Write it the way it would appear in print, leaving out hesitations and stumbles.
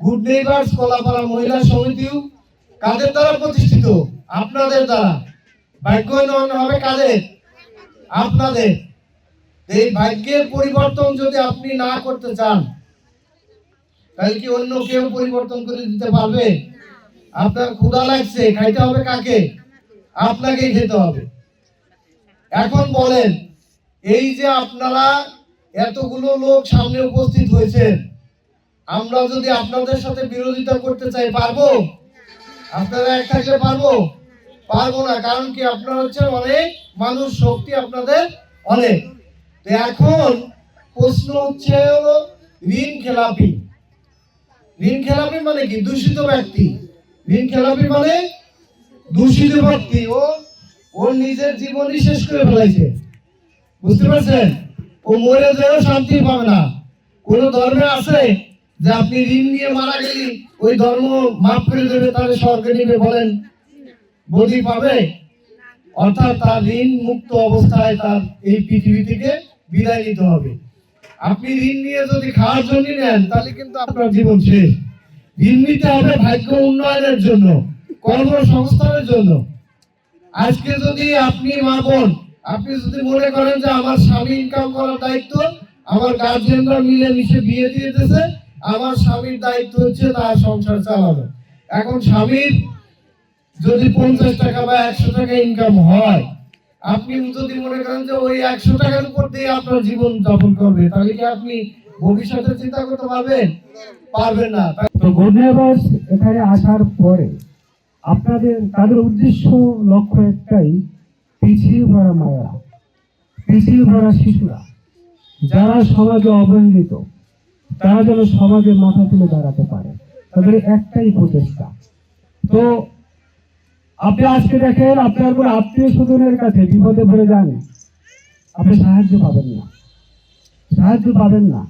Good neighbours Kalapara মহিলা সমিতিও কাদের দ্বারা প্রতিষ্ঠিত? আপনাদের দ্বারা। ভাগ্য উন্নয়ন হবে কাদের? আপনাদের। এই ভাগ্যের পরিবর্তন যদি আপনি না করতে চান, তাহলে কি অন্য কেউ পরিবর্তন করে দিতে পারবে? আপনার ক্ষুধা লাগছে, খাইতে হবে কাকে? আপনাকেই খেতে হবে। এখন বলেন, এই যে আপনারা এতগুলো লোক সামনে উপস্থিত হয়েছেন, আমরা যদি আপনাদের সাথে বিরোধিতা করতে চাই পারবো? আপনারা এক থাকলে পারবো? পারবো না। কারণ কি? আপনারা হচ্ছে অনেক মানুষ, শক্তি আপনাদের অনেক। তো এখন প্রশ্ন হচ্ছে হলো ঋণ খেলাপি। ঋণ খেলাপি মানে কি? দূষিত ব্যক্তি। ঋণ খেলাপি মানে দূষিত ব্যক্তি। ওর নিজের জীবনই শেষ করে ফেলাইছে, বুঝতে পারছেন? ও মরে যেও শান্তি পাবে না। কোন ধর্মে আছে যে আপনি ঋণ নিয়ে মারা গেলি ওই ধর্ম মাফ করে দেবে, তাহলে স্বর্গে নিবে? বলেন, বদি পাবে? অর্থাৎ তার ঋণ মুক্ত অবস্থায় তার এই পৃথিবী থেকে বিদায় নিতে হবে। আপনি ঋণ নিয়ে যদি খাওয়ার জন্য নেন, তাহলে কিন্তু আপনার জীবন শেষ। ঋণ নিতে হবে ভাগ্য উন্নয়নের জন্য, কর্মসংস্থানের জন্য। আজকে যদি আপনি মা বোন, আপনি যদি মনে করেন যে আমার স্বামী ইনকাম করার দায়িত্ব, আমার গার্জিয়ানরা মিলে মিশে বিয়ে দিয়ে দিয়েছে, আমার স্বামীর দায়িত্ব হচ্ছে তার সংসার চালানো। এখন স্বামীর যদি 50 টাকা বা 100 টাকা ইনকাম হয়, আপনি যদি মনে করেন যে ওই 100 টাকার উপর দিয়ে আপনার জীবন যাপন করবে, তাহলে কি আপনি ভবিষ্যতে চিন্তা করতে পারবেন? পারবেন না। তো গুড নেইবার্স এখানে আসার পরে তাদের উদ্দেশ্য লক্ষ্য একটাই, পিছিয়ে পড়া মায়েরা, পিছিয়ে পড়া শিশুরা, যারা সমাজে অবহেলিত, তারা যেন সমাজে মাথা তুলে দাঁড়াতে পারে, তাদের একটাই প্রচেষ্টা। তো আপনি আজকে দেখেন, আপনার কোনো আত্মীয় স্বজনের কাছে বিপদে পড়ে যান, আপনি সাহায্য পাবেন না।